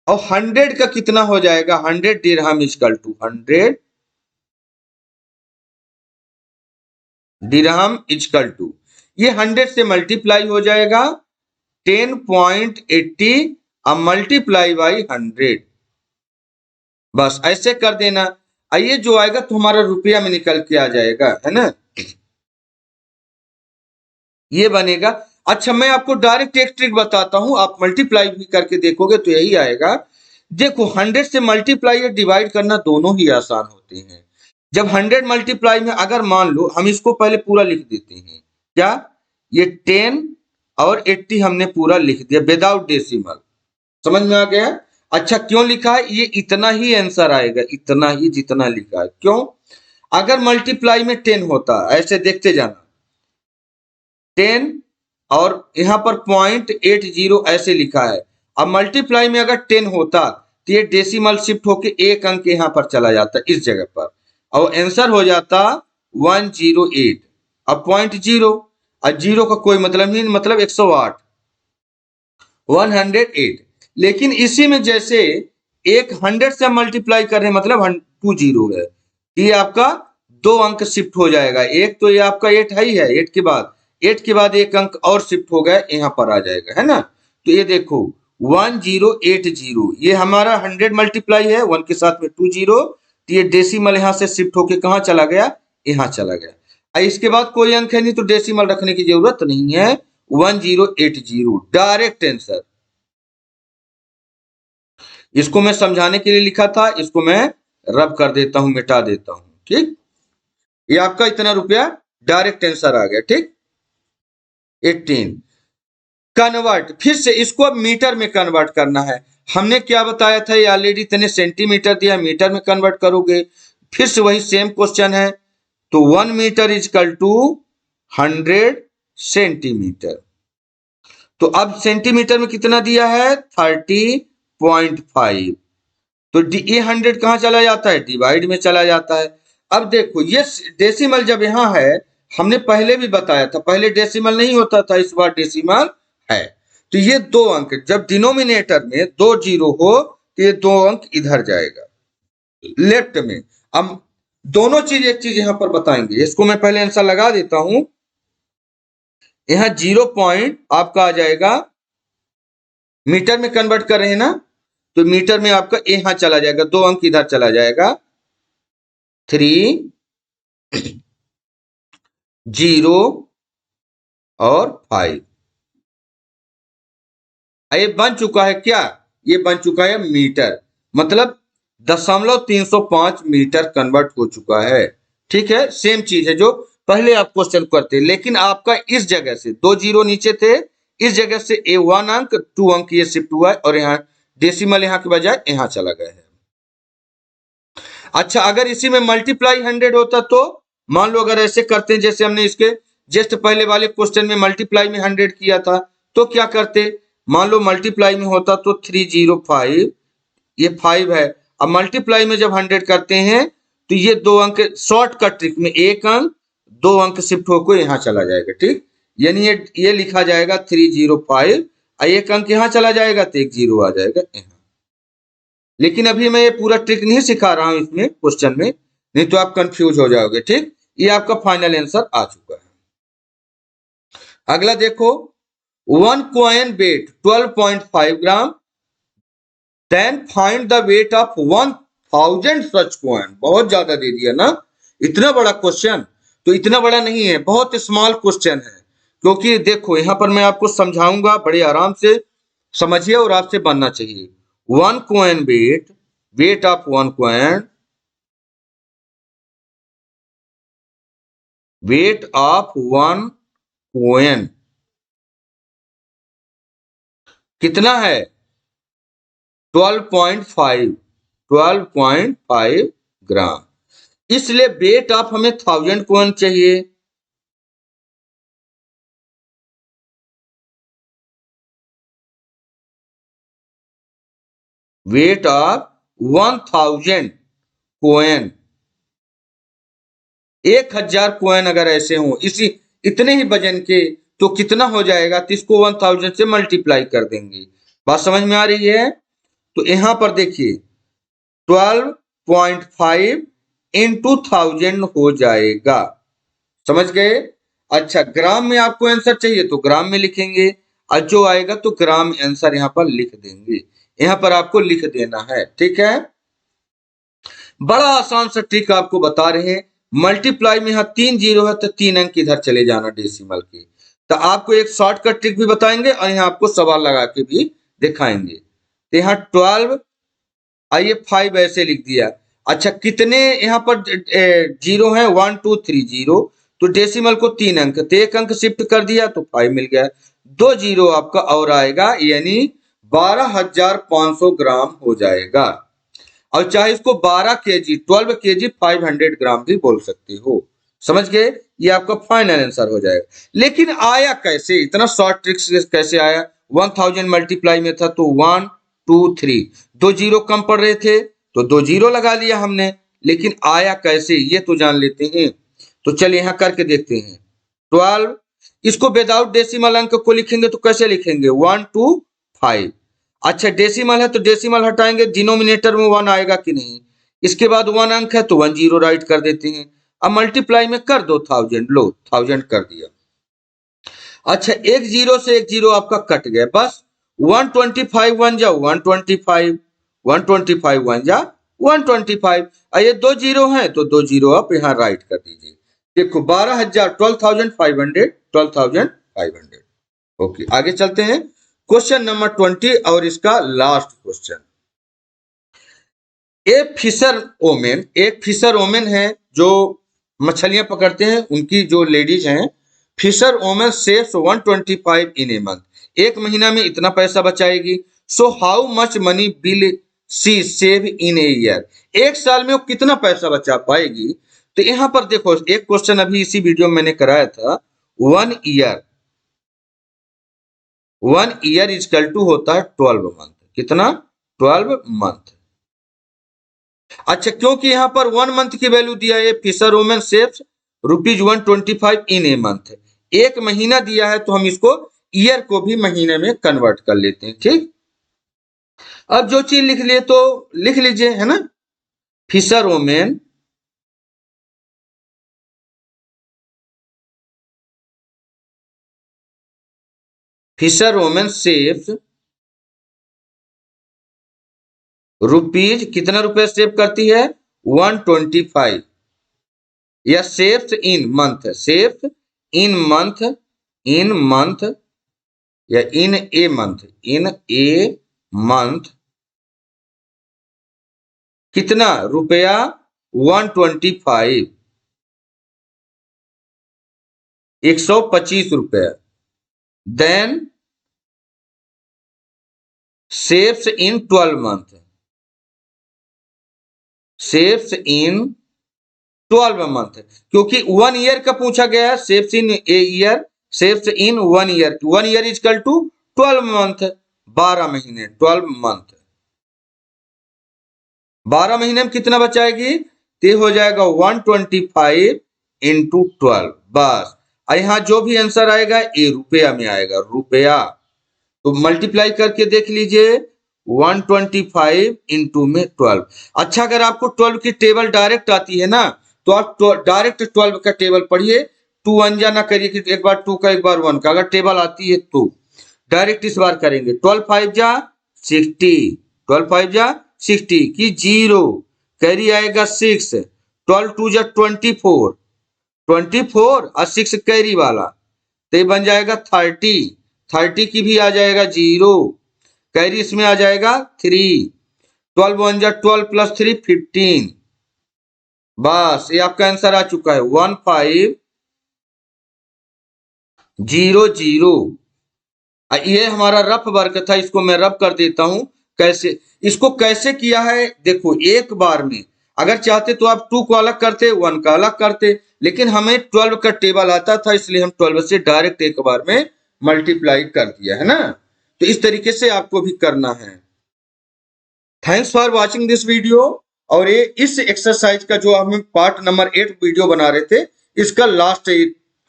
और 100 का कितना हो जाएगा, 100 दिरहम इजकल टू 100 दिरहम इजकल टू, ये 100 से मल्टीप्लाई हो जाएगा 10.80 अब मल्टीप्लाई बाई 100, बस ऐसे कर देना। आइए जो आएगा तो हमारा रुपया में निकल के आ जाएगा, है ना, ये बनेगा। अच्छा, मैं आपको डायरेक्ट एक ट्रिक बताता हूं, आप मल्टीप्लाई भी करके देखोगे तो यही आएगा। देखो, 100 से मल्टीप्लाई और डिवाइड करना दोनों ही आसान होते हैं। जब 100 मल्टीप्लाई में अगर मान लो हम इसको पहले पूरा लिख देते हैं, क्या, ये 10 और 80 हमने पूरा लिख दिया विदाउट डेसिमल, समझ में आ गया। अच्छा, क्यों लिखा है, ये इतना ही आंसर आएगा, इतना ही जितना लिखा है। क्यों, अगर मल्टीप्लाई में 10 होता, ऐसे देखते जाना, 10 और यहां पर 0.80 ऐसे लिखा है। अब मल्टीप्लाई में अगर 10 होता तो ये डेसिमल शिफ्ट होके एक अंक यहां पर चला जाता इस जगह पर, और आंसर हो जाता 108। अब 0.0 और जीरो का कोई मतलब नहीं, मतलब 108, 108। लेकिन इसी में जैसे एक 100 से मल्टीप्लाई कर रहे हैं, मतलब 20 है, ये आपका दो अंक शिफ्ट हो जाएगा। एक तो ये आपका 8 है ही है, 8 के बाद एक अंक और शिफ्ट हो गया, यहां पर आ जाएगा, है ना। तो ये देखो 1080, ये हमारा 100 मल्टीप्लाई है, 1 के साथ में 20, तो ये डेसिमल यहां से शिफ्ट होके कहां चला गया, यहां चला गया। इसके बाद कोई अंक है नहीं तो डेसिमल रखने की जरूरत नहीं है, 1080 डायरेक्ट आंसर। इसको मैं समझाने के लिए लिखा था, इसको मैं रब कर देता हूं, मिटा देता हूं, ठीक। ये आपका इतना रुपया डायरेक्ट आंसर आ गया, ठीक। 18 कन्वर्ट, फिर से इसको अब मीटर में कन्वर्ट करना है। हमने क्या बताया था, ये ऑलरेडी इतने सेंटीमीटर दिया, मीटर में कन्वर्ट करोगे। फिर से वही सेम क्वेश्चन है। तो 1 मीटर इजकल टू 100 सेंटीमीटर। तो अब सेंटीमीटर में कितना दिया है, 30.5। तो ये 100 कहां चला जाता है, डिवाइड में चला जाता है। अब देखो ये डेसिमल जब यहां है, हमने पहले भी बताया था, पहले डेसिमल नहीं होता था, इस बार डेसिमल है। तो ये दो अंक जब डिनोमिनेटर में 2 जीरो हो तो ये दो अंक इधर जाएगा लेफ्ट में। अब दोनों चीज, एक चीज यहां पर बताएंगे, इसको मैं पहले आंसर लगा देता हूं। यहां 0 पॉइंट आपका आ जाएगा, मीटर में कन्वर्ट कर रहे हैं ना, तो मीटर में आपका यहां चला जाएगा, दो अंक इधर चला जाएगा, 3 0 और 5। ये बन चुका है क्या, ये बन चुका है मीटर, मतलब 0.305 मीटर कन्वर्ट हो चुका है। ठीक है, सेम चीज है जो पहले आप क्वेश्चन करते, लेकिन आपका इस जगह से 2 जीरो नीचे थे, इस जगह से ए 1 अंक 2 अंक ये शिफ्ट हुआ है, और यहाँ डेसिमल यहाँ के बजाय यहाँ चला गया है। अच्छा, अगर इसी में मल्टीप्लाई 100 होता तो, मान लो अगर ऐसे करते हैं जैसे हमने इसके जस्ट पहले वाले क्वेश्चन में मल्टीप्लाई में 100 किया था, तो क्या करते, मान लो मल्टीप्लाई में होता तो 305, ये 5 है। अब मल्टीप्लाई में जब 100 करते हैं तो ये दो अंक शॉर्टकट ट्रिक में एक अंक दो अंक शिफ्ट होकर यहां चला जाएगा, ठीक। यानी ये लिखा जाएगा 305, एक अंक यहां चला जाएगा तो एक जीरो आ जाएगा यहाँ। लेकिन अभी मैं ये पूरा ट्रिक नहीं सिखा रहा हूं इसमें क्वेश्चन में, नहीं तो आप कंफ्यूज हो जाओगे, ठीक। ये आपका फाइनल आंसर आ चुका है। अगला देखो, 1 coin weight 12.5 gram, then find the weight of 1000 such coin. बहुत ज्यादा दे दिया ना, इतना बड़ा क्वेश्चन, तो इतना बड़ा नहीं है, बहुत स्मॉल क्वेश्चन है। क्योंकि देखो यहां पर मैं आपको समझाऊंगा, बड़े आराम से समझिए और आपसे बनना चाहिए। 1 coin weight, weight of 1 coin weight of one coin कितना है? 12.5 12.5 ग्राम। इसलिए वेट ऑफ हमें 1000 कोइन चाहिए। वेट ऑफ 1000 कोइन, 1000 कोइन अगर ऐसे हो इसी इतने ही वजन के, तो कितना हो जाएगा? तो इसको 1000 से मल्टीप्लाई कर देंगे। बात समझ में आ रही है? तो यहां पर देखिए 12.5 इंटू 1000 हो जाएगा। समझ गए? अच्छा, ग्राम में आपको आंसर चाहिए तो ग्राम में लिखेंगे, और जो आएगा तो ग्राम आंसर यहाँ पर लिख देंगे। यहाँ पर आपको लिख देना है, ठीक है। बड़ा आसान सा ट्रिक आपको बता रहे हैं। मल्टीप्लाई में यहाँ 3 जीरो है तो 3 अंक इधर चले जाना डेसिमल के। तो आपको एक शॉर्टकट ट्रिक भी बताएंगे और यहाँ आपको सवाल लगा के भी दिखाएंगे। तो यहाँ 12, आइए 5 ऐसे लिख दिया। अच्छा, कितने यहाँ पर जीरो है? 1 2 3 जीरो। तो डेसिमल को 3 अंक, तो 1 अंक शिफ्ट कर दिया तो 5 मिल गया। 2 जीरो आपका और आएगा, यानी 12,500 ग्राम हो जाएगा। और चाहे इसको 12 केजी 12 केजी 500 ग्राम भी बोल सकते हो। समझ गए? ये आपका फाइनल आंसर हो जाएगा। लेकिन आया कैसे? इतना शॉर्ट ट्रिक्स कैसे आया? 1000 मल्टीप्लाई में था तो 1 2 3, 2 जीरो कम पड़ रहे थे तो 2 जीरो लगा लिया हमने। लेकिन आया कैसे ये तो जान लेते हैं। तो चलिए यहां करके देखते हैं। 12, इसको विदाउट डेसिमल अंक को लिखेंगे तो कैसे लिखेंगे? 1 2 5। अच्छा, डेसिमल है तो डेसिमल हटाएंगे, डिनोमिनेटर में 1 आएगा कि नहीं। इसके बाद 1 अंक है तो 1 जीरो राइट कर देते हैं। अब मल्टीप्लाई में कर दो 1000, लो 1000 कर दिया। अच्छा, एक जीरो से एक जीरो आपका कट गया, बस 125 1 जा 125, 125 1 जा 125। ये 2 जीरो है तो 2 जीरो आप यहाँ राइट कर दीजिए। देखो 12,000 12,500 12,500। ओके, आगे चलते हैं। क्वेश्चन नंबर 20 और इसका लास्ट क्वेश्चन। एक फिशर ओमेन है जो मछलियां पकड़ते हैं, उनकी जो लेडीज हैं, fisher women saves 125 in a month. एक महीना में इतना पैसा बचाएगी। So how much money will she save in a year? एक साल में वो कितना पैसा बचा पाएगी? तो यहां पर देखो, एक क्वेश्चन अभी इसी वीडियो में मैंने कराया था। 1 ईयर इजकल टू होता है 12 मंथ। कितना? 12 मंथ। अच्छा, क्योंकि यहां पर 1 मंथ की वैल्यू दिया है, fisher women saves ₹125 in a month. एक महीना दिया है तो हम इसको ईयर को भी महीने में कन्वर्ट कर लेते हैं, ठीक। अब जो चीज लिख लिए तो लिख लीजिए, है ना। फिशर वुमेन सेव्स रुपीज, कितना रुपए सेव करती है? 125। या सेव्स इन मंथ, सेव्स इन मंथ, इन मंथ या इन a month, in a month कितना रुपया? 125, 125 रुपया। Then saves in 12 month, saves in 12 month, क्योंकि 1 ईयर का पूछा गया है। Saves in a year, saves in 1 year, 1 year equal to 12 month, 12 महीने, 12 मंथ। 12 महीने में कितना बचाएगी? तो हो जाएगा 125 इंटू 12, बस। यहाँ जो भी आंसर आएगा ये रुपया में आएगा, रुपया। तो मल्टीप्लाई करके देख लीजिए, 125 इंटू में 12। अच्छा, अगर आपको 12 की टेबल डायरेक्ट आती है ना, तो आप डायरेक्ट 12 का टेबल पढ़िए। 2 1 जा ना करिए कि एक बार 2 का एक बार 1 का। अगर टेबल आती है तो डायरेक्ट इस बार करेंगे। 12 5 जा 60, 12 5 जा 60 की 0, कैरी आएगा 6, 12 2 जा 24, 24 और 6 कैरी वाला, तो ये बन जाएगा 30, 30 की भी आ जाएगा 0, कैरी इसमें आ जाएगा 3, 12 1 जा 12 प्लस 3 15। बस ये आपका आंसर आ चुका है 15 0 0। ये हमारा रफ वर्क था, इसको मैं रफ कर देता हूं। कैसे इसको कैसे किया है, देखो एक बार में अगर चाहते तो आप 2 को अलग करते, 1 का अलग करते, लेकिन हमें 12 का टेबल आता था, इसलिए हम 12 से डायरेक्ट एक बार में मल्टीप्लाई कर दिया है ना। तो इस तरीके से आपको भी करना है। Thanks for watching this video. और ये इस एक्सरसाइज का जो हम पार्ट नंबर 8 वीडियो बना रहे थे, इसका लास्ट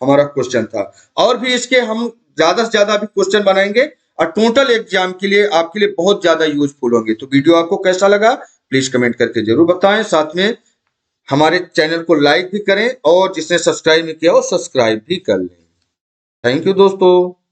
हमारा क्वेश्चन था। और भी इसके हम ज्यादा से ज्यादा भी क्वेश्चन बनाएंगे और टोटल एग्जाम के लिए आपके लिए बहुत ज्यादा यूजफुल होंगे। तो वीडियो आपको कैसा लगा प्लीज कमेंट करके जरूर बताएं। साथ में हमारे चैनल को लाइक भी करें और जिसने सब्सक्राइब नहीं किया वो सब्सक्राइब भी कर लें। थैंक यू दोस्तों।